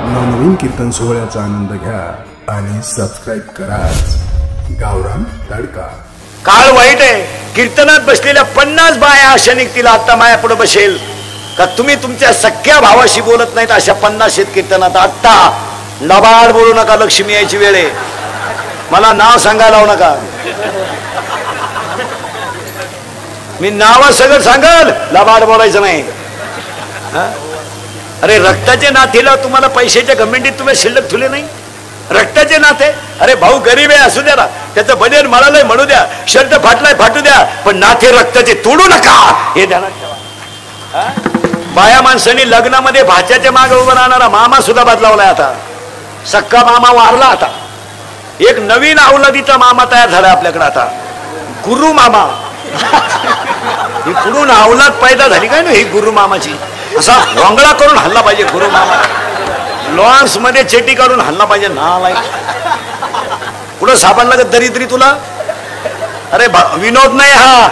नवनवीन कीर्तन सोहळ्याचा आनंद घ्या आणि सबस्क्राईब करा गावरान तडका। काळ वाईट आहे, कीर्तनात बसलेल्या 50 बाया अशा निघतील आता माया पुढे बसेल का तुम्ही तुमच्या सख्या भावाशी बोलत नाहीत अशा 50 कीर्तनात आता लबाड बोलू नका, लक्ष्मी यायची वेळ आहे, मला नाव सांगायला लावू नका, मी नाव सगळं सांगल, लबाड बोलायचं नाही। अरे रक्ताचे नातेला तुम्हाला पैशाच्या घमेंडीत तुम्ही शिल्लक ठेवले नाही, रक्ताचे नाते, अरे भाऊ गरीब आहे असू द्या ना, त्याचं बनेर मळालंय म्हणू द्या, शर्ट फाटलाय फाटू द्या, पण नाते रक्ताचे तोडू नका हे ध्यानात ठेवा। बाया माणसांनी लग्नामध्ये भाच्याच्या मागे उभा राहणारा मामा सुद्धा बदलावलाय, आता सक्का मामा वारला, आता एक नवीन अवलादीचा मामा तयार झाला आपल्याकडे, आता गुरु मामा। ही पुढून अवलाद पैदा झाली काय ना ही गुरु मामाची, असा रोंगळा करून हल्ला पाहिजे गुरु मामा, लॉन्स मध्ये चेटी काढून हल्ला पाहिजे ना, पुढं सापडला का दरिद्री तुला, अरे विनोद नाही हा।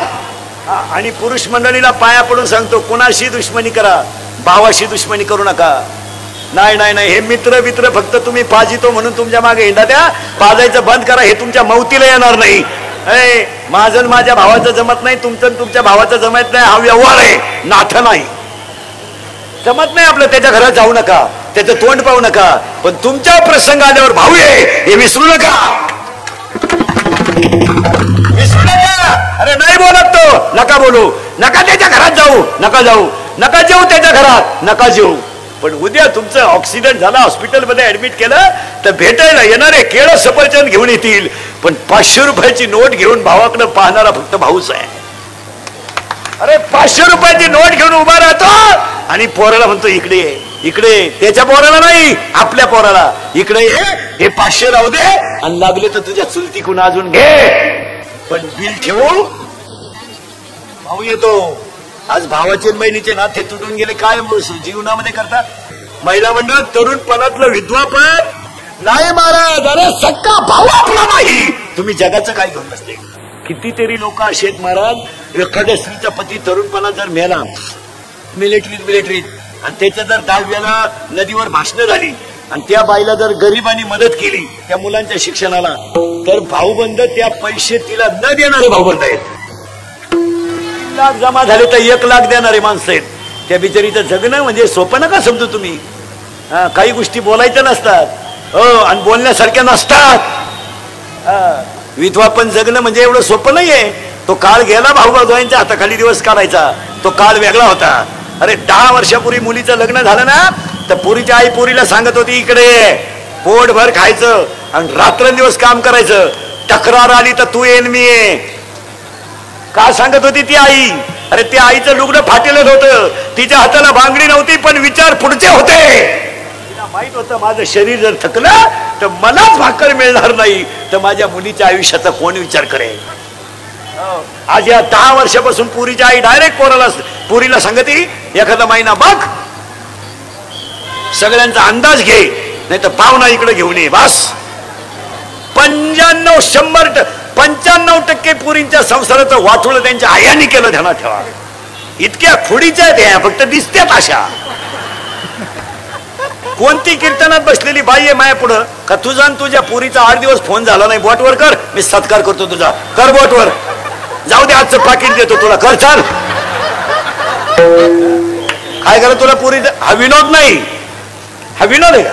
आणि पुरुष मंडळीला पाया पडून सांगतो, कोणाशी दुश्मनी करा, भावाशी दुश्मनी करू नका, नाही नाही नाही, हे मित्र मित्र फक्त तुम्ही पाजितो म्हणून तुमच्या मागे हिंडा द्या, पाजायचं बंद करा, हे तुमच्या मौतीला येणार नाही। माझं माझ्या भावाचं जमत नाही, तुमचं तुमच्या भावाचं जमत नाही, हा व्यवहार आहे, नातं नाही, जमत नाही आपलं, त्याच्या घरात जाऊ नका, त्याचं तोंड पाहू नका, पण तुमच्या प्रसंग आल्यावर भाऊ आहे हे विसरू नका, विसरू नका। अरे नाही बोलत तो, नका बोलू, नका त्याच्या घरात जाऊ, नका जाऊ, नका जेऊ त्याच्या घरात, नका जेऊ, पण उद्या तुमचं ऑक्सिडेंट झाला, हॉस्पिटलमध्ये ऍडमिट केलं तर भेटायला येणारे केळं सफरचंद घेऊन येतील, पण 500 रुपयाची नोट घेऊन भावाकडे पाहणारा फक्त भाऊच आहे। अरे 500 रुपयाची नोट घेऊन उभा राहतो आणि पोराला म्हणतो इकडे ये, इकडे, त्याच्या पोराला नाही आपल्या पोराला, इकडे ये, हे 500 राहू दे आणि लागले तर तुझ्या चुलतीकडून अजून घे, पण बिल ठेवू। भाऊ येतो, आज भावाचे बहिणीचे नाते तुटून गेले, काय जीवनामध्ये करतात महिला मंडळ, तरुणपणातलं विद्वापन नाही महाराज, अरे सक्का भाऊ आपला नाही, तुम्ही जगाचं काय घेऊन बसले। कितीतरी लोक असे आहेत महाराज, एखाद्या स्त्रीचा पती तरुणपणा जर मेला मिलिटरीत आणि त्याच्या जर 10व्याला नदीवर भाषणं झाली आणि त्या बाईला जर गरिबांनी मदत केली त्या मुलांच्या शिक्षणाला, तर भाऊबंद त्या पैसे तिला न देणारे भाऊबंद आहेत, लाख जमा झाले तर 1 लाख देणारे माणसं आहेत, त्या बिचारीचं जगणं म्हणजे सोपं नका समजू तुम्ही। काही गोष्टी बोलायच्या नसतात आणि बोलण्यासारख्या नसतात, विधवापन जगणं म्हणजे एवढं सोपं नाहीये। तो काळ गेला, भाऊभाऊंच्या हाताखाली दिवस काढायचा, तो काळ वेगळा होता। अरे 10 वर्षापूर्वी मुलीचं लग्न झालं ना, तर पोरीची आई पोरीला सांगत होती इकडे पोटभर खायचं आणि रात्रंदिवस काम करायचं, तक्रार आली तर तू येईन मी ये, का सांगत होती ती आई। अरे त्या आईचं लुगडं फाटेलच होतं, तिच्या हाताला बांगडी नव्हती, पण विचार पुढचे होते, तिला माहित होतं माझं शरीर जर थकलं तर मलाच भाकर मिळणार नाही, तर माझ्या मुलीच्या आयुष्याचा कोण विचार करेल। आज या 10 वर्षापासून पुरीच्या आई डायरेक्ट पुरीला सांगते एखादा महिना बघ, सगळ्यांचा अंदाज घे, नाही तर पाहुणा इकडे घेऊन ये, बस। 95% पुरींच्या संसाराचं वाटोळं त्यांच्या आयाने केलं, ध्यानात ठेवा। इतक्या खोडीच्या आहेत ह्या, फक्त दिसत्यात अशा। कोणती कीर्तनात बसलेली बाई आहे माया पुढं का तुझा आणि तुझ्या पुरीचा 8 दिवस फोन झाला नाही, बोटवर कर, मी सत्कार करतो तुझा, कर बोटवर, जाऊ दे आजचं पाकिट देतो तुला, कर, चाल, काय करा तुला पुरीचं, हा विनोद नाही, हा विनोद आहे का,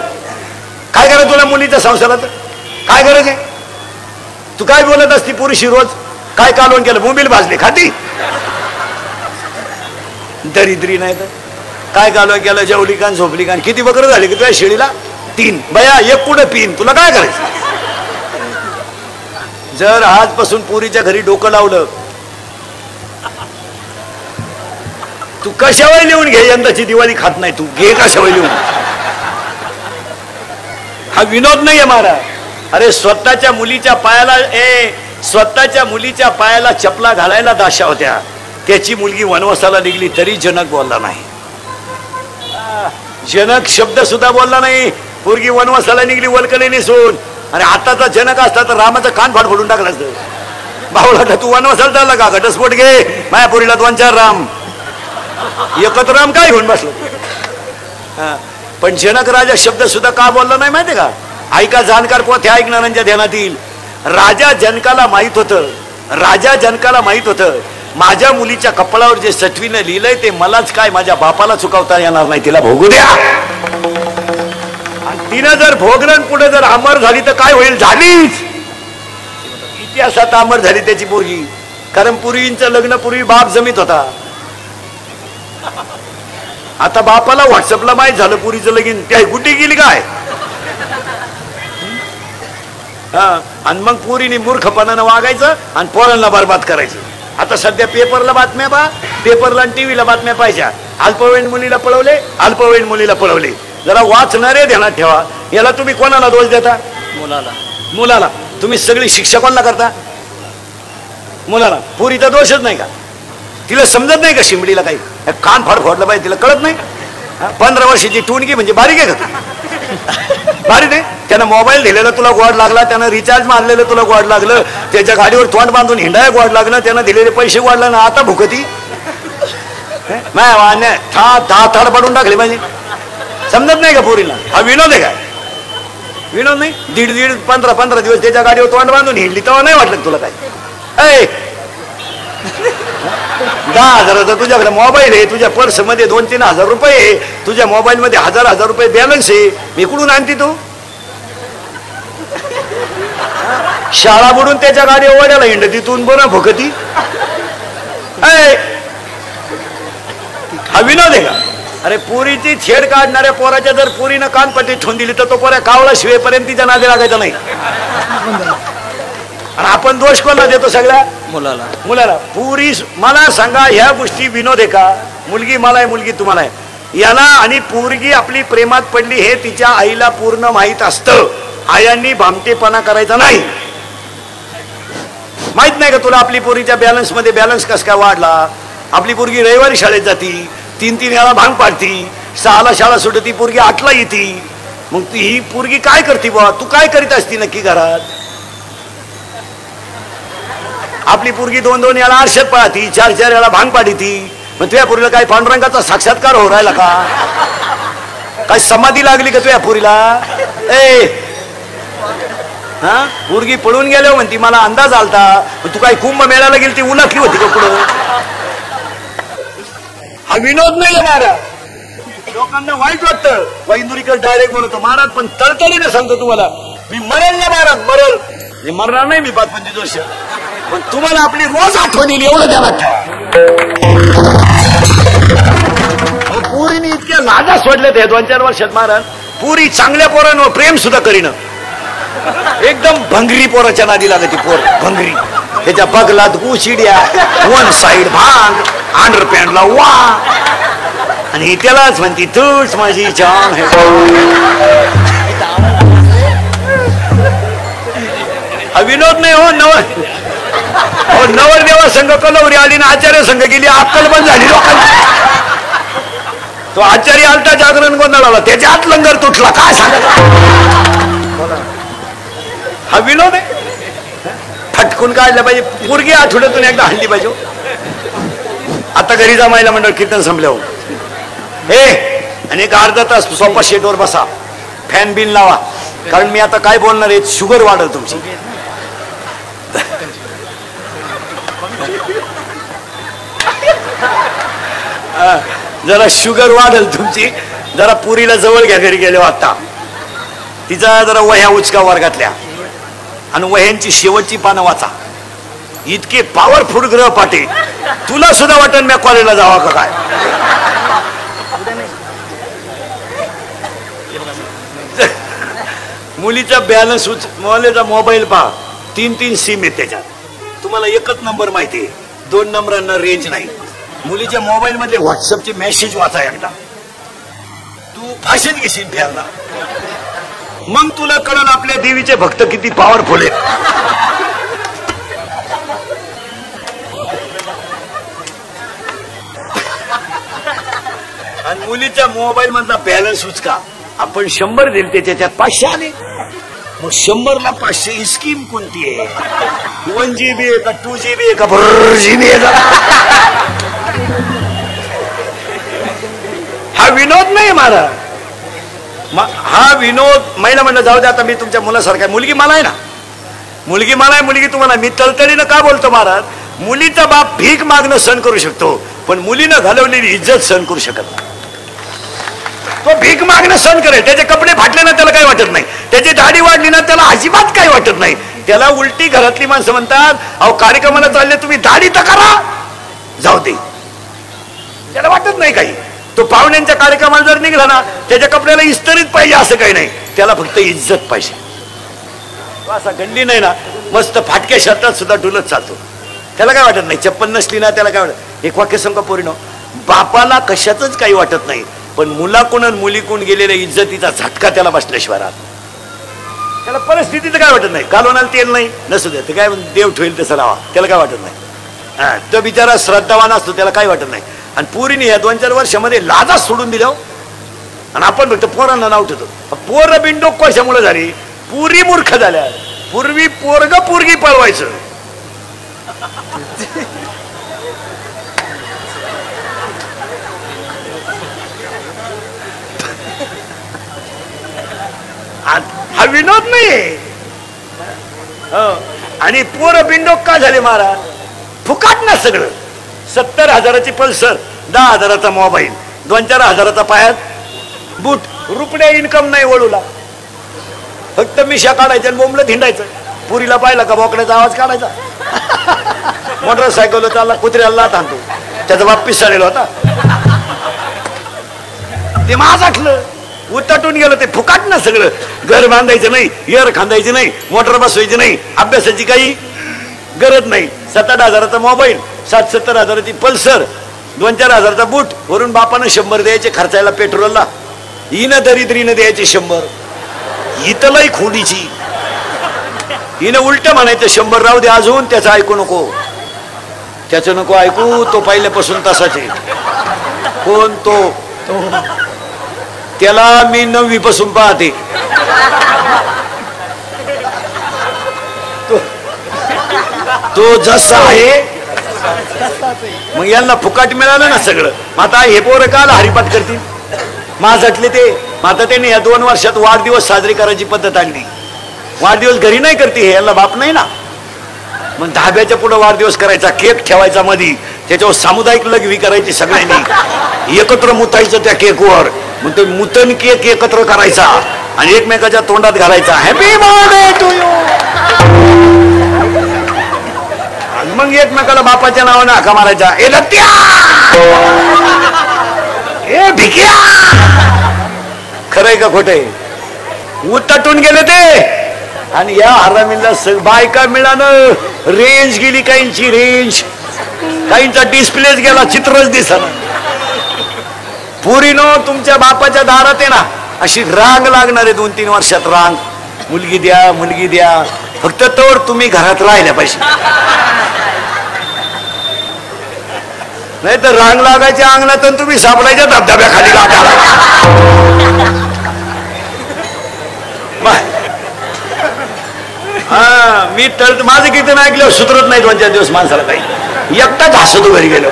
काय करा तुला मुलीच्या संसारात, काय गरज आहे, तू काय बोलत असती पुरीशी रोज, काय कालवण केलं, मोबिल भाजले खाती, दरिद्री नाही तर काय कालवण केलं, जेवली कान झोपली कान, किती बकरं झाली की तुझ्या शेळीला 3 बया, एक पुढे पिन, तुला काय करायचं। जर आजपासून पुरीच्या घरी डोकं लावलं, तू कशावर लिहून घे, यंदाची दिवाळी खात नाही तू, घे कशावर लिहून, हा विनोद नाहीये महाराज। अरे स्वतःच्या मुलीच्या पायाला चपला घालायला दाशा होत्या, त्याची मुलगी वनवासाला निघली तरी जनक बोलला नाही, जनक शब्द सुद्धा बोलला नाही, पोरगी वनवासाला निघली वलकले नेसून, आणि आताचा जनक असता तर रामाचं कान फाड फोडून टाकला असतं, भाऊला तू वनवासाला चालला का, घटस्फोट घे, माया पोरीला 2-4 राम, एकत्र राम काय घेऊन बसलो, पण जनक राजा शब्द सुद्धा का बोलला नाही माहितीये का? ऐका जाणकार पोथे ऐकणाऱ्यांच्या ध्यानात येईल. राजा जनकाला माहित होतं माझ्या मुलीच्या कपाळावर जे सटवीनं लिहिलंय ते मलाच काय माझ्या बापाला चुकवता येणार नाही, तिला भोगू द्या. आणि तिनं जर भोगलं पुढे जर अमर झाली तर काय होईल? झालीच. इतिहासात अमर झाली त्याची पोरगी. कारण पूर्वींचं लग्न पूर्वी बाप जमीत होता. आता बापाला व्हॉट्सअपला माहित झालं पुरीचं लगीन, त्या गुटी गेली काय? आणि मग पुरीने मूर्खपणानं वागायचं आणि पोरांना बरबाद करायचं. आता सध्या पेपरला बातम्या पेपरला आणि टीव्हीला बातम्या पाहिजे. अल्पवयीन मुलीला पळवले. जरा वाचणारे ध्यानात ठेवा. याला तुम्ही कोणाला दोष देता? मुलाला. तुम्ही सगळी शिक्षा कोणाला करता? मुलाला. पुरीचा दोषच नाही का? तिला समजत नाही का शिंबडीला काही? कान फाड फोडलं पाहिजे, तिला कळत नाही? 15 वर्षाची टुणकी म्हणजे बारीक आहे का? बारीक नाही. त्यानं मोबाईल दिलेला तुला गोड लागला, त्यानं रिचार्ज मारलेलं तुला गोड लागलं, त्याच्या गाडीवर तोंड बांधून हिंडाय गोड लागलं, त्यानं दिलेले पैसे गोड लागलं, आता भुकती थाड पडून टाकले पाहिजे. समजत नाही का पोरीला? हा विनोद आहे काय? विनोद नाही. 15 दिवस त्याच्या गाडीवर तोंड बांधून हिंडली तेव्हा नाही वाटलं तुला काय? 10,000 तुझ्याकडे मोबाईल आहे, तुझ्या पर्स मध्ये 2-3 हजार रुपये आहे, तुझ्या मोबाईल मध्ये 1000 रुपये बॅलन्स आहे, मी कुठून आणती तू? शाळा बुडून त्याच्या गाडीवर वड्याला हिंड तिथून बरं भुकती. हा विनोद आहे का? अरे पुरीची छेड काढणाऱ्या पोराच्या जर पुरीनं कानपट्टी ठेवून दिली तर तो पोऱ्या कावळा शिवेपर्यंत तिच्या नादी लागायचा नाही. आणि आपण दोष कोणाला देतो? सगळ्या मुलाला. पुरी मला सांगा, ह्या गोष्टी विनोद आहे का? मुलगी मला आहे, मुलगी तुम्हाला आहे. याला आणि पोरगी आपली प्रेमात पडली हे तिच्या आईला पूर्ण माहित असतं. आयांनी भामटेपणा करायचा नाही. माहित नाही का तुला आपली पोरीच्या बॅलन्स मध्ये बॅलन्स कस काय वाढला? आपली पोरगी रविवारी शाळेत जाती, 3-3 वेळा भांग पाडती, 6ला शाळा सुटती, पोरगी 8ला येते. मग ही पोरगी काय करते बा? तू काय करीत असती नक्की घरात? आपली पोरगी 2-2 वेळा आरशात पाहती, 4-4 वेळा भांग पाडती. मग तुझ्या पोरीला काय पांडुरंगाचा साक्षात्कार हो राहिला का? काय समाधी लागली का तुझ्या पोरीला? पोरगी पळून गेल्यावर म्हणती मला अंदाज आलता. तू काय कुंभ मेळ्याला गेली ती उलटली होती का पुढं? हा विनोद नाही महाराज. लोकांना वाईट वाटतं. वैंदुरीकर डायरेक्ट म्हणतो महाराज, पण तळतळीने सांगतो तुम्हाला, मी मरेल ना महाराज, मरेल. मी मरणार नाही, मी 5-25 वर्ष, पण तुम्हाला आपली रोज आठवण येईल एवढं द्यावा. पुरीने इतक्या लाजा सोडल्या त्या 2-4 वर्षात महाराज. पुरी चांगल्या पोरांवर प्रेम सुद्धा करीन. एकदम भंगरी पोराच्या नादी लागते. पोर भंगरी, त्याच्या बगलात गुशिड्या, 1 साइड भांग, अंडरपॅन्टला वा, आणि त्यालाच म्हणती तूच माझी जान है. हा विनोद नाही हो. नवरदेवा संघ कलवरी आली ना आचार्य संघ गेली, अक्कल बंद झाली लोकांना. तो आचार्य आलता जागरण गोंधळाला, त्याच्या हात लंगर तुटला. काय सांगा? हा विनोद आहे. फटकून काढला पाहिजे. पोरगी आठवड्यातून एकदा हल्ली पाहिजे. आता घरी जा, महिला मंडळ कीर्तन संपल्यावर आणि एक अर्धा तास सोफा शेटवर बसा, फॅन बिन लावा. कारण मी आता काय बोलणार आहे, शुगर वाढेल तुमची. जरा शुगर वाढेल तुमची. जरा पुरीला जवळ घ्या घरी गेले. आता तिचा जरा वह्या उचका वर्गातल्या आणि वह्यांची शेवटची पानं वाचा. इतके पॉवरफुल ग्रह पाटे, तुला सुद्धा वाटण मी कॉलेजला जावा का काय? मुलीचा बॅलन्स मुलीचा मोबाईल पहा, 3-3 सिम आहेत त्याच्यात. तुम्हाला एकच नंबर माहिती आहे, 2 नंबरांना रेंज नाही. मुलीच्या मोबाईल मध्ये व्हॉट्सअपचे मेसेज वाचा एकदा, तू भाषण घेशील फेरला. मग तुला कळलं आपल्या देवीचे भक्त किती पॉवरफुल आहेत. आणि मुलीच्या मोबाईल मधला बॅलन्स उचका. आपण 100 दिले त्याच्यात 500 आले. मग 100ला 500 ही स्कीम कोणती आहे? 1 GB आहे का 2 GB आहे का 4 GB आहे का? हा विनोद नाही महाराज. हा विनोद महिला म्हणलं जाऊ दे, आता मी तुमच्या मुलासारखा, मुलगी मला आहे ना, मुलगी मला आहे, मुलगी तुम्हाला. मी तळतळीनं का बोलतो महाराज, मुलीचा बाप भीक मागणं सहन करू शकतो, पण मुलीनं घालवलेली इज्जत सहन करू शकत नाही. तो भीक मागणं सहन करेल, त्याचे कपडे फाटले ना त्याला काही वाटत नाही, त्याची दाढी वाढली ना त्याला अजिबात काही वाटत नाही. त्याला उलटी घरातली माणसं म्हणतात, अहो कार्यक्रमाला चालले तुम्ही दाढी तर करा, जाऊ दे, त्याला वाटत नाही काही. तो पाहुण्यांच्या कार्यक्रमाला जर निघाला ना, त्याच्या कपड्याला इस्त्रीत पाहिजे असं काही नाही, त्याला फक्त इज्जत पाहिजे. असा गंडी नाही ना, मस्त फाटक्या शर्टात सुद्धा डुलत चालतो, त्याला काय वाटत नाही. चप्पल नसली ना त्याला काय वाटत. एक वाक्य सांगा पोरीनो, बापाला कशातच काही वाटत नाही, पण मुलाकडून मुलीकडून गेलेल्या इज्जतीचा झटका त्याला बसल्याशिवाय राहत. त्याला परिस्थितीचं काय वाटत नाही, कालवणाला तेल नाही नसू दे, ते काय देव ठेवेल तसं लावा, त्याला काय वाटत नाही. तो बिचारा श्रद्धावान असतो, त्याला काय वाटत नाही. आणि पुरीने या 2-4 वर्षामध्ये लाजच सोडून दिल्या, आणि आपण फक्त पोरांना नाव ठेवतो. पोरं बिंडोक कशामुळे झाली, पुरी मूर्ख झाल्या. पूर्वी पोरग पोरगी पळवायचं, हा विनोद नाही. आणि पोर बिंडोक का झाले महाराज, फुकाट ना सगळं. 70,000ची पल्सर, 10,000चा मोबाईल, 2-4 हजाराचा पायात बूट, रुपड्या इन्कम नाही वळूला, फक्त मिशा काढायच्या आणि बोंबलं धिंडायचं. पुरीला पाहिला का बोकड्याचा आवाज काढायचा. मोटरसायकल चालला, कुत्र्याला लाथ आणतो, त्याचा बाप पिसाळलेला होता, ते माझ आठलं, उतटून गेलं. ते फुकाट ना सगळं. घर बांधायचं नाही, एअर खांदायची नाही, मोटर बसवायची नाही, अभ्यासाची काही गरज नाही. 7-8 हजाराचा मोबाईल, 60-70 हजाराची पल्सर, 2-4 हजारचा बूट, वरून बापानं 100 द्यायचे खर्चायला पेट्रोलला, हिनं दरिद्रीनं द्यायचे 100. इथलंही खोडीची, हिनं उलट म्हणायचं 100 राहू दे अजून, त्याचं ऐकू नको, त्याचं नको ऐकू, तो पहिल्यापासून तसाच आहे. कोण तो, त्याला मी 9वी पासून पाहते. तो जसा आहे मग यांना फुकाट मिळालं ना सगळं. आता हे पोरं काल हरिपाठ करतील, माझटले ते. आता त्यांनी या 2 वर्षात वाढदिवस साजरी करायची पद्धत आणली. वाढदिवस घरी नाही करते, हे याला बाप नाही ना. मग धाब्याच्या पुढे वाढदिवस करायचा, केक ठेवायचा मधी, त्याच्यावर सामुदायिक लघवी करायची, सगळ्यांनी एकत्र मुतायचं त्या केकवर. मग तो मुतन केक एकत्र करायचा आणि एकमेकाच्या तोंडात घालायचा, हॅपी बर्थडे टू यू. मग एकमेकाला बापाच्या नावाने हाका मारायचा, ए लत्या, ए भिक्या. खरंय का खोटंय, उतटून गेले ते. आणि या हरामीला बायका मिळालं, रेंज गेली, काहींची रेंज, काहींचा डिस्प्लेच गेला, चित्रच दिसलं. पुरीनो तुमच्या बापाच्या दारात आहे ना अशी रांग लागणार आहे 2-3 वर्षात, रांग. मुलगी द्या, मुलगी द्या, फक्त तोवर तुम्ही घरात राहिल्या पाहिजे, नाही तर रांग लागायच्या अंगणात तुम्ही सापडायच्या धबधब्याखाली गाठाला. हा, मी माझं कीर्तन ऐकलं सुधरत नाही 2-4 दिवस माणसाला काही, एकटाच हसतो घरी गेलो.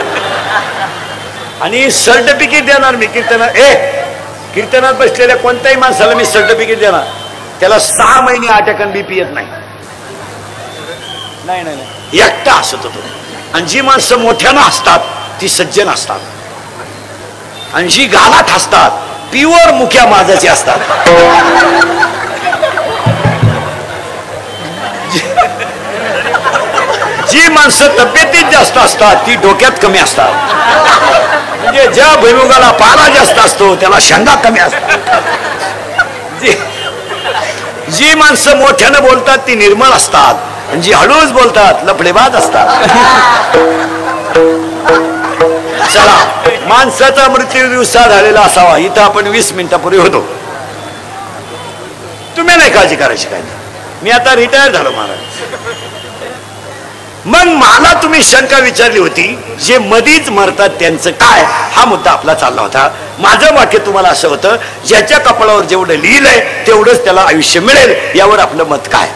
आणि सर्टिफिकेट देणार मी कीर्तनात बसलेल्या कोणत्याही माणसाला मी सर्टिफिकेट देणार, त्याला 6 महिने अटॅक बीपी येत नाही. नाही नाही, एकटा हसत होतो. आणि जी माणसं मोठ्यानं हसतात ती सज्जन असतात, आणि जी गालात हसतात प्युअर मुख्या माझाचे असतात. जी माणसं तब्येतीत जास्त असतात ती डोक्यात कमी असतात. म्हणजे ज्या भुईमुगाला पाला जास्त असतो त्याला शेंगा कमी असतात. जी माणसं मोठ्यानं बोलतात ती निर्मळ असतात, आणि जी हळूच बोलतात लफडेबाज असतात. चला, माणसाचा मृत्यू दिवसा झालेला असावा. इथं आपण 20 मिनिटापूर्वी होतो. तुम्ही नाही काळजी करायची काय, मी आता रिटायर झालो महाराज. मग मला तुम्ही शंका विचारली होती, जे मधीच मरतात त्यांचं काय, हा मुद्दा आपला चालला होता. माझं वाक्य तुम्हाला असं होतं, ज्याच्या कपाळावर जेवढं लिहिलंय तेवढंच त्याला आयुष्य मिळेल, यावर आपलं मत काय.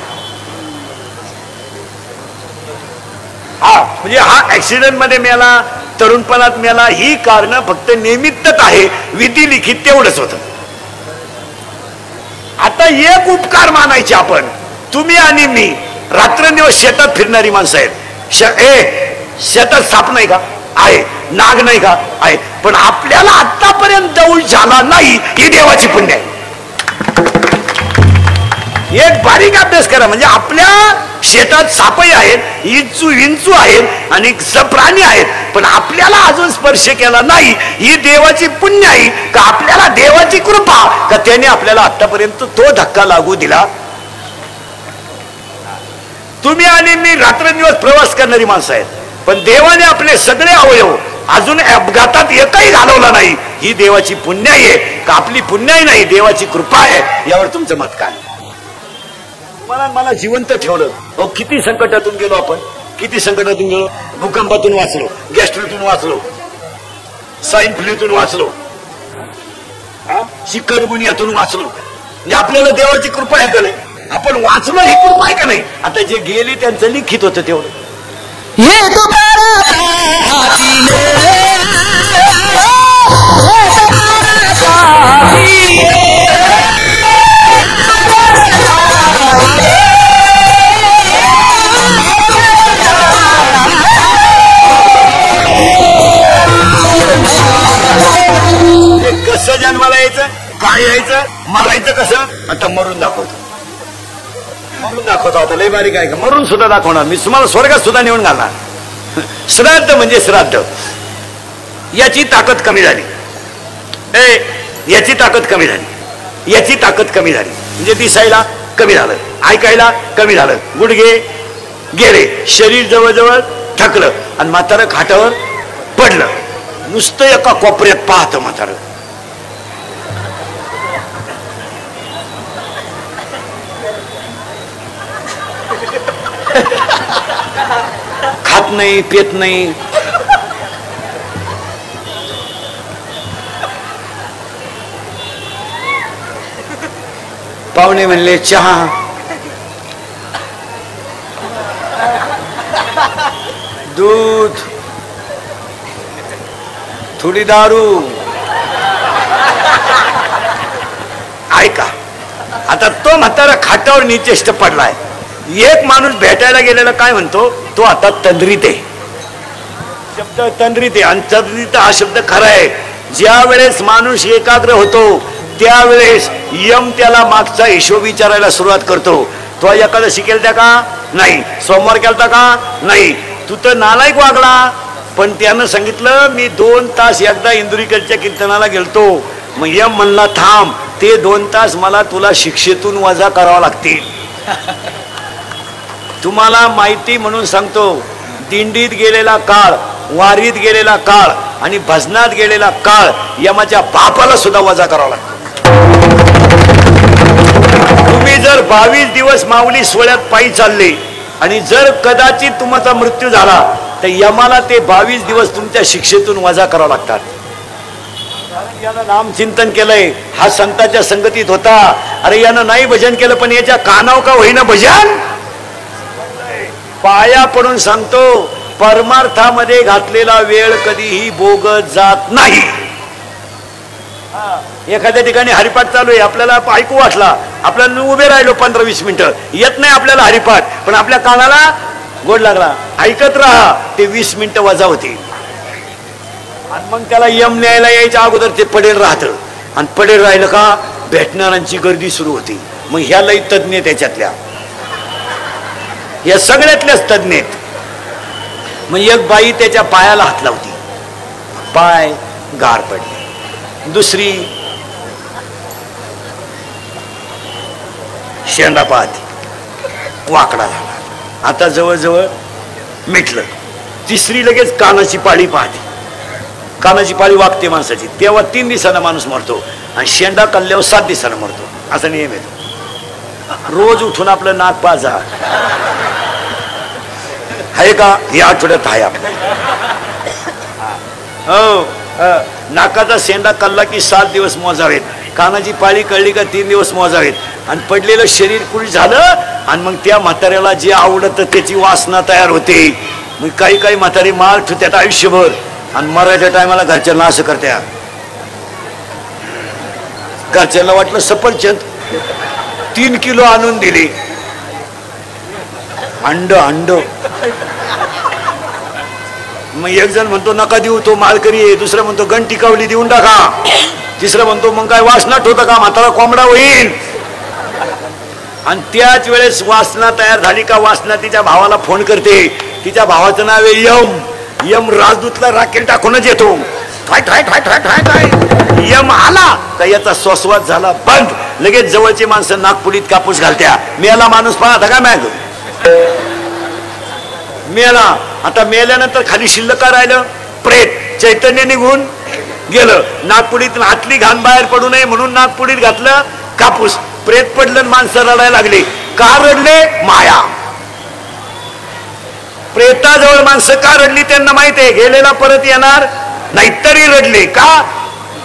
हा म्हणजे हा ऍक्सिडेंट मध्ये मेला, तरुणपणात मेला, ही कारण फक्त निमित्तच आहे, विधी लिखित तेवढंच होतं. आता एक उपकार मानायचे आपण, तुम्ही आणि मी रात्रंदिवस शेतात फिरणारी माणसं आहेत. शेतात साप नाही का? आहे. नाग नाही का? आहे. पण आपल्याला आतापर्यंत दौड झाला नाही, ही देवाची पुण्य आहे. एक बारीक अभ्यास करा, म्हणजे आपल्या शेतात सापही आहेत, विंचू आहेत आणि प्राणी आहेत, पण आपल्याला अजून स्पर्श केला नाही, ही देवाची पुण्य आहे का आपल्याला देवाची कृपा का त्याने आपल्याला आतापर्यंत तो धक्का लागू दिला. तुम्ही आणि मी रात्रंदिवस प्रवास करणारी माणसं आहेत, पण देवाने आपले सगळे अवयव अजून अपघातात एकही घालवला नाही, ही देवाची पुण्याई आहे का आपली पुण्याई नाही, देवाची कृपा आहे. यावर तुमचं मत काय? मला जिवंत ठेवलं. अहो किती संकटातून गेलो आपण, किती संकटातून गेलो. भूकंपातून वाचलो, गॅस्ट्रोतून वाचलो, स्वाईन फ्लूतून वाचलो, चिकनगुनियातून वाचलो. म्हणजे आपल्याला देवाची कृपा आहे का नाही? आपण वाचलो ही कृपा आहे का नाही? आता जे गेले त्यांचं लिखित होतं तेवढं. कसं जन्माला यायचं, काय यायचं, मरायचं कसं, आता मरून दाखवतो. मरून दाखवतो आता लय बारीक आहे का? मरून सुद्धा दाखवणार मी तुम्हाला, स्वर्गात सुद्धा नेऊन घालणार. श्राद्ध म्हणजे श्राद्ध. याची ताकद कमी झाली, याची ताकद कमी झाली, याची ताकद कमी झाली, म्हणजे दिसायला कमी झालं, ऐकायला कमी झालं, गुडघे गेले, शरीर जवळजवळ थकलं आणि म्हातारं खाटावर पडलं. नुसतं एका कोपऱ्यात पाहतं म्हातारं. खात नाही, पेत नाही. पाहुणे म्हणले चहा, दूध, थोडी दारू. ऐका, आता तो म्हातारा खाटावर निचेष्ट पडलाय. एक माणूस भेटायला गेलेला काय म्हणतो, तो आता तंद्रीत आहे. शब्द तंद्रीत आहे, आणि तंद्रीत हा शब्द खरा आहे. ज्या वेळेस माणूस एकाग्र होतो त्यावेळेस यम त्याला मागचा हिशोब विचारायला सुरुवात करतो. तो एकादशी केलता का? नाही. सोमवार केलता का? नाही. तू तर नालायक वागला. पण त्यानं सांगितलं मी 2 तास एकदा इंदुरीकडच्या कीर्तनाला गेलतो. मग यम म्हणला थांब, ते 2 तास मला तुला शिक्षेतून वजा करावा लागतील. तुम्हाला माहिती म्हणून सांगतो, दिंडीत गेलेला काळ, वारीत गेलेला काळ आणि भजनात गेलेला काळ यमाच्या बापाला सुद्धा वजा करावा लागतो. तुम्ही जर 22 दिवस माऊली सोहळ्यात पायी चालले आणि जर कदाचित तुमचा मृत्यू झाला तर यमाला ते 22 दिवस तुमच्या शिक्षेतून वजा करावं लागतात. यानं नामचिंतन केलंय, हा संतांच्या संगतीत होता. अरे यानं नाही भजन केलं, पण याच्या कानाव का होईना भजन. पाया पडून सांगतो, परमार्थामध्ये घातलेला वेळ कधीही बोगत जात नाही. एखाद्या ठिकाणी हरिपाठ चालू आहे, आपल्याला ऐकू वाटला, आपल्याला उभे राहिलो 15-20 मिनिटं, येत नाही आपल्याला हरिपाठ, पण आपल्या कानाला गोड लागला, ऐकत राहा. ते 20 मिनिटं वजा होती. आणि मग त्याला यम न्यायला यायच्या अगोदर ते पडेल राहतं, आणि पडेल राहिलं का भेटणाऱ्यांची गर्दी सुरू होती. मग ह्या लई तज्ञ त्याच्यातल्या, या सगळ्यातल्याच तज्ञ आहेत. मग एक बाई त्याच्या पायाला हात लावती, पाय गार पडले. दुसरी शेंडा पाहती, वाकडा झाला, आता जवळजवळ मिटलं. तिसरी लगेच कानाची पाळी पाहते, कानाची पाळी वागते माणसाची, तेव्हा 3 दिवसांना माणूस मरतो, आणि शेंडा कल्ल्यावर 7 दिवसांना मरतो. असा नियम येतो. रोज उठून आपलं नाक पाजा आहे का, या आठवड्यात आहे आपलं. हो, नाकाचा शेंडा कल्ला की 7 दिवस मोजावेत, कानाची पाळी कळली का 3 दिवस मोजावेत, आणि पडलेलं शरीर कुणी झालं. आणि मग त्या म्हाताऱ्याला जे आवडतं त्याची वासना तयार होते. मग काही काही म्हातारी माल ठेवतात आयुष्यभर, आणि मरायच्या टायमाला घरच्यांना असं करत्या. घरच्यांना वाटलं सफरचंद, 3 किलो आणून दिली. अंड मग एक जण म्हणतो नका देऊ, तो मालकरी आहे. दुसरा म्हणतो गण टिकावली देऊन टाका. तिसरा म्हणतो मग काय वासनात होतं का, म्हातारा कोंबडा होईल. आणि त्याच वेळेस वासना तयार झाली का वासना तिच्या भावाला फोन करते. तिच्या भावाचं नाव आहे यम राजदूतला राखेल टाकूनच येतो. ठाय ठाय ठाय ठाय ठाय ठाय यम आला का याचा श्वासवास झाला बंद. लगेच जवळची माणसं नागपुडीत कापूस घालत्या. मेला माणूस पाहता का मॅग मेला. आता मेल्यानंतर खाली शिल्लक का राहिलं, प्रेत. चैतन्य निघून गेलं. नागपुडीत हातली घाण बाहेर पडू नये म्हणून नागपुडीत घातलं कापूस. प्रेत पडलं, माणसं रडायला लागली. का रडले, माया. प्रेताजवळ माणसं का रडली त्यांना माहित आहे, गेलेला परत येणार नाही तरी रडले. का,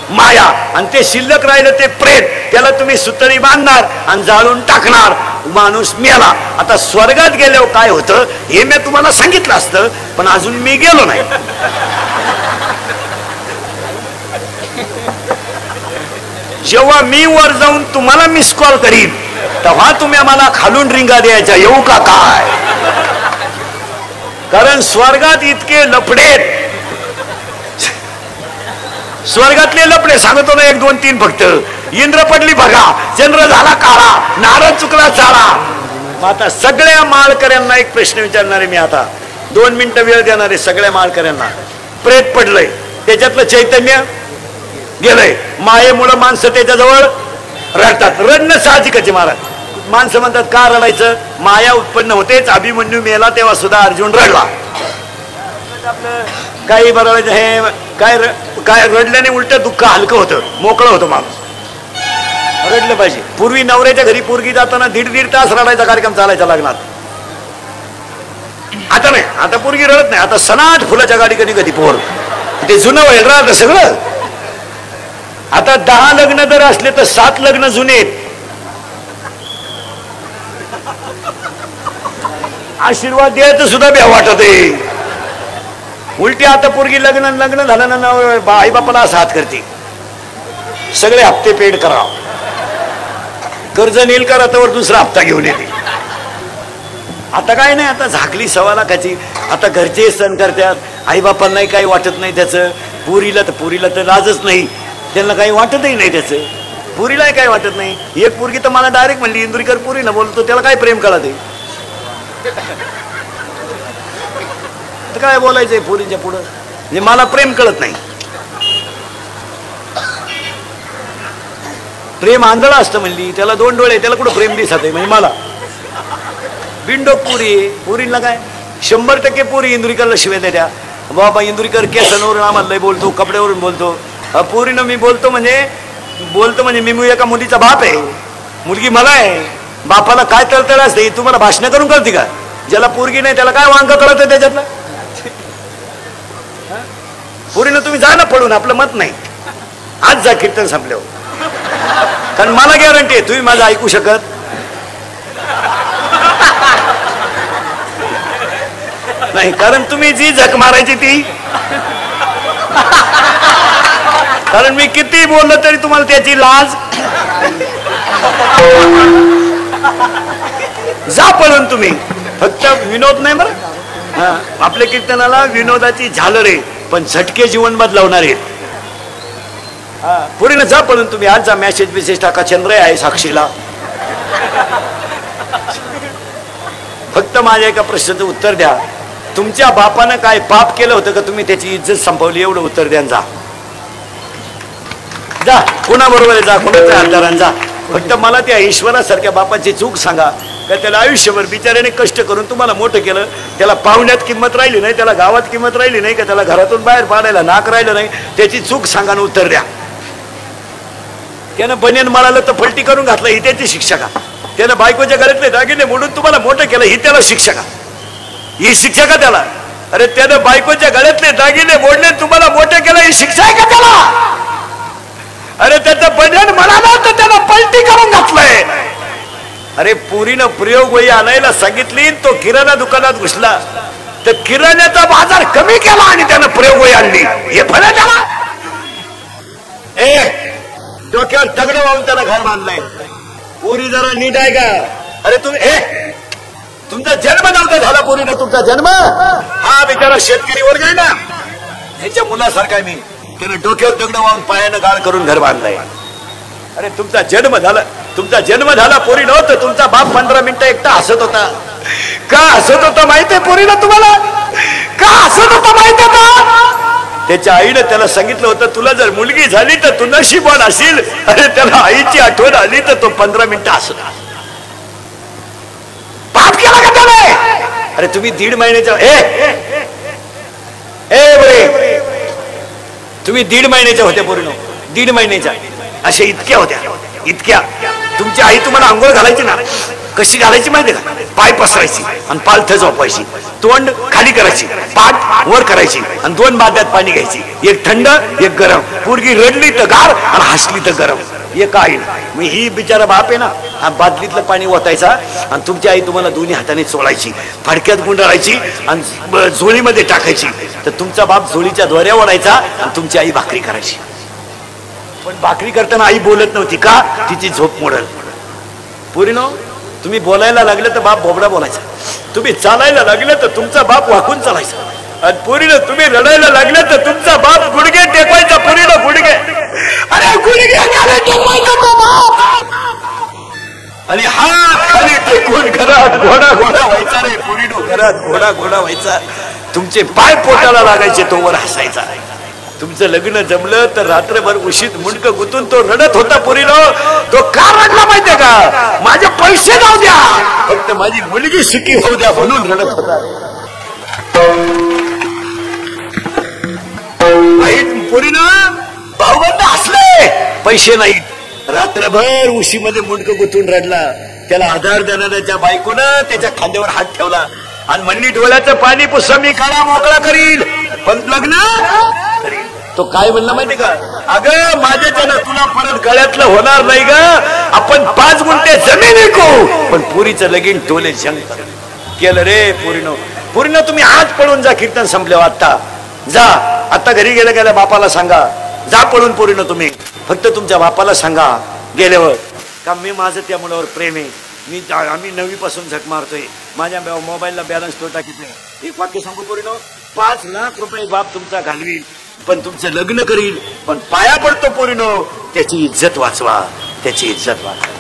माया. आणि ते शिल्लक राहिलं ते प्रेत, त्याला तुम्ही सुतळी बांधणार आणि जाळून टाकणार, माणूस मेला. आता स्वर्गात गेल्यावर काय होतं हे मी तुम्हाला सांगितलं असतं, पण अजून मी गेलो नाही. जेव्हा मी वर जाऊन तुम्हाला मिस कॉल करीन तेव्हा तुम्ही आम्हाला खालून रिंगा द्यायच्या, येऊ का काय. कारण स्वर्गात इतके लफडेत, स्वर्गातले लपडे सांगतो ना, 1 2 3 फक्त. इंद्र पडली बघा, चंद्र झाला काळा, नारद चुकला चाळा. आता सगळ्या माळकऱ्यांना एक प्रश्न विचारणार आहे मी. आता 2 मिनिटं वेळ देणार आहे सगळ्या माळकऱ्यांना. प्रेत पडलंय, त्याच्यातलं चैतन्य गेलंय. मायेमुळे माणसं त्याच्याजवळ रडतात. रडणं साहजिकच आहे महाराज. माणसं म्हणतात का रडायचं, माया उत्पन्न होतेच. अभिमन्यू मेला तेव्हा सुद्धा अर्जुन रडला. काही बरं हे काय रडल्याने उलट दुःख हलकं होतं, मोकळं होतं माणूस. रडलं पाहिजे. पूर्वी नवऱ्याच्या घरी पोरगी जाताना 1.5 तास रडायचा कार्यक्रम चालायचा लग्नात. आता नाही, आता पोरगी रडत नाही. आता सनाट फुलाच्या गाडी कधी पोर. ते जुनं वय राहतं सगळं. आता 10 लग्न जर असले तर 7 लग्न जुने आहेत. आशीर्वाद द्यायचं सुद्धा भ्या वाटत आहे. उलटी आता पोरगी लग्न झालं ना, आई बापाला असा हात करते, सगळे हप्ते पेड करा, कर्ज नील करा, तर दुसरा हप्ता घेऊन येते. आता काय नाही, आता झाकली 1.25 लाखाची. आता घरचे सण करतात, आई बापांनाही काही वाटत नाही त्याचं. पुरीला तर लाजच नाही, त्यांना काही वाटतही नाही त्याचं. पुरीलाही काही वाटत नाही. एक पोरगी तर मला डायरेक्ट म्हणली, इंदुरीकर पुरी ना बोलतो, त्याला काय प्रेम कळत आहे. काय बोलायचंय पोरींच्या पुढं, म्हणजे मला प्रेम कळत नाही. प्रेम आंधळा असतं म्हणली, त्याला 2 डोळे, त्याला कुठं प्रेम दिसत आहे. म्हणजे मला बिंडो पुरीला काय 100% पुरी इंदुरीकरला शिवाय द्या. बाबा इंदुरीकर केसांवरून आम्हाला लय बोलतो, कपड्यावरून बोलतो. पुरीनं मी बोलतो म्हणजे मी एका मुलीचा बाप आहे, मुलगी मला आहे. बापाला काय तळतळ असते तुम्हाला भाषण करून कळते का. ज्याला पोरगी नाही त्याला काय वांग कळत त्याच्यातलं. पुरीनं तुम्ही जा ना पडून, आपलं मत नाही. आज जा कीर्तन संपल्यावर, कारण मला गॅरंटी आहे तुम्ही माझं ऐकू शकत नाही. कारण तुम्ही जी झक मारायची ती, कारण मी किती बोललो तरी तुम्हाला त्याची लाज. जा पळून तुम्ही. फक्त विनोद नाही बरं, आपल्या कीर्तनाला विनोदाची झालर आहे, पण झटके जीवन बदलावणार आहेत. पुढे ना जा पळून तुम्ही. आज जा, मेसेज टाका, चंद्र आहे साक्षीला. फक्त माझ्या एका प्रश्नाचं उत्तर द्या. तुमच्या बापानं काय पाप केलं होतं का तुम्ही त्याची इज्जत संपवली, एवढं उत्तर द्या. जा कोणाबरोबर जा, कोणाच्या आधारानं जा. फक्त मला त्या ईश्वरासारख्या बापाची चूक सांगा का त्याला आयुष्यभर बिचाऱ्याने कष्ट करून तुम्हाला मोठं केलं, त्याला पाहुण्यात किंमत राहिली नाही, त्याला गावात किंमत राहिली नाही, का त्याला घरातून बाहेर पाडायला नाक राहिलं नाही, त्याची चूक सांगा आणि उत्तर द्या. त्यानं बनियन मळालं तर पलटी करून घातलं, ही त्याची शिक्षा का. त्यानं बायकोच्या गळ्यातले दागिने मोडून तुम्हाला मोठं केलं, ही त्याला शिक्षा का. ही शिक्षा का त्याला. अरे त्यानं बायकोच्या गळ्यातले दागिने मोडले, तुम्हाला मोठं केलं, ही शिक्षा आहे का त्याला. अरे त्याचं बनियन म्हणाला तर त्याला पलटी करून घातलंय. अरे पुरीनं प्रयोग वही आणायला सांगितली, तो किराणा दुकानात घुसला तर किराण्याचा बाजार कमी केला आणि त्यानं प्रयोग वही आणली. हे फळ त्याला. डोक्यावर दगड वाहून त्याला घर बांधलंय. पोरी जरा नीट आहे का? अरे तुम्ही तुमचा जन्म नव्हता झाला पोरीनं, तुमचा जन्म हा बिचारा शेतकरी वर्ग आहे ना, ह्याच्या मुलासारखा आहे मी. त्याने डोक्यावर दगड वाहून पायानं गाळ करून घर बांधलंय. अरे तुमचा जन्म झाला पोरी नव्हतं. तुमचा बाप 15 मिनिटं एकटा हसत होता. का हसत होता माहितीये पोरीला तुम्हाला? का हसत होता माहिती होता? त्याच्या आईनं त्याला सांगितलं होतं तुला जर मुलगी झाली तर तू नशीबवान असेल. अरे त्याला आईची आठवण आली तर तो 15 मिनिटं हसत. पाप केला का त्याने? अरे तुम्ही 1.5 महिन्याच्या बरे तुम्ही 1.5 महिन्याच्या होत्या पोरीनो, 1.5 महिन्याच्या अशा इतक्या होत्या, इतक्या. तुमची आई तुम्हाला आंघोळ घालायची ना, कशी घालायची माहिती का? पाय पसरायची आणि पालथं झोपायची, तोंड खाली करायची, पाठ वर करायची आणि 2 बादल्यात पाणी घ्यायची, एक थंड एक गरम. पोरगी रडली तर गार आणि हसली तर गरम. एक आई मी ही बिचारा बाप आहे ना, हा बादलीतलं पाणी ओतायचा आणि तुमची आई तुम्हाला दोन्ही हाताने चोळायची, फडक्यात गुंडाळायची आणि झोळीमध्ये टाकायची. तर तुमचा बाप झोळीच्या दोऱ्या ओढायचा आणि तुमची आई भाकरी करायची. पण भाकरी करताना आई बोलत नव्हती का? तिची झोप मोडल. पोरीनो तुम्ही बोलायला लागले तर बाप बोबडा बोलायचा, तुम्ही चालायला लागले तर तुमचा बाप वाकून चालायचा, आणि पोरीनं तुम्ही रडायला लागले तर तुमचा बाप गुडघे टेकवायचा. पोरीनं गुडघे, अरे गुडघे टेकवायचा तो बाप आणि हात खाली टेकून घरात घोडा घोडा व्हायचा. रे पोरीनो घरात घोडा घोडा व्हायचा. तुमचे पाय पोटाला लागायचे, तो वर हसायचा. तुमचं लग्न जमलं तर रात्रभर उशीत मुंडकं गुंतून तो रडत होता. पोरीनो तो का रडला माहितीये का? माझे पैसे जाऊ द्या, फक्त माझी मुलगी सुखी होऊ द्या म्हणून रडत होता. पोरीनं भाऊबंद हसले, पैसे नाहीत. रात्रभर उशीमध्ये मुंडकं गुंतून रडला. त्याला आधार देणाऱ्याच्या बायकोनं त्याच्या खांद्यावर हात ठेवला आणि म्हणली डोळ्याचं पाणी पुसा मी काळा मोकळा करील, पण लग्न. तो काय म्हणला माहिती का? अगं माझ्याच्यानं तुला परत गळ्यातलं होणार नाही ग, आपण 5 गुंठे जमीन विकू, पण पुरीचं लगीन टोले जंग केलं रे. पोरीनो तुम्ही आज पळून जा. कीर्तन संपल्यावर आता जा. आता घरी गेल्या गेल्या बापाला सांगा, जा पळून. पोरीनो तुम्ही फक्त तुमच्या बापाला सांगा गेल्यावर का मी माझं त्या मुलावर प्रेम आहे, आम्ही 9वी पासून झक मारतोय, माझ्या मोबाईलला बॅलन्स तो टाकीतोय. एक वाक्य सांगू पोरीनो, 5 लाख रुपये बाप तुमचा घालवील, पण तुमचं लग्न करील, पण पाया पडतो पोरीनो त्याची इज्जत वाचवा, त्याची इज्जत वाचवा.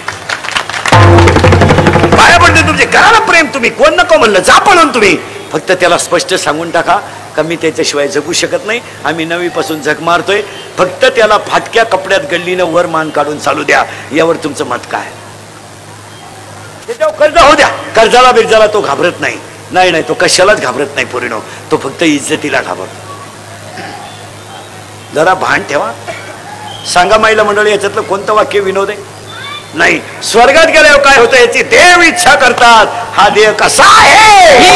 पाया पडते तुमचे, करा प्रेम. तुम्ही कोण नको म्हणलं, जा पळून. तुम्ही फक्त त्याला स्पष्ट सांगून टाका का मी त्याच्याशिवाय जगू शकत नाही, आम्ही 9वी पासून झक मारतोय, फक्त त्याला फाटक्या कपड्यात गल्लीनं वर मान काढून चालू द्या. यावर तुमचं मत काय? त्याच्यावर कर्ज होऊ द्या. कर्जाला बिर्जाला तो घाबरत नाही. नाही तो कशालाच घाबरत नाही पोरीनो, तो फक्त इज्जतीला घाबरतो. जरा भान ठेवा. सांगा माईला मंडळी याच्यातलं कोणतं वाक्य विनोद आहे? नाही. स्वर्गात गेल्यावर काय होतं याची देव इच्छा करतात. हा देव कसा आहे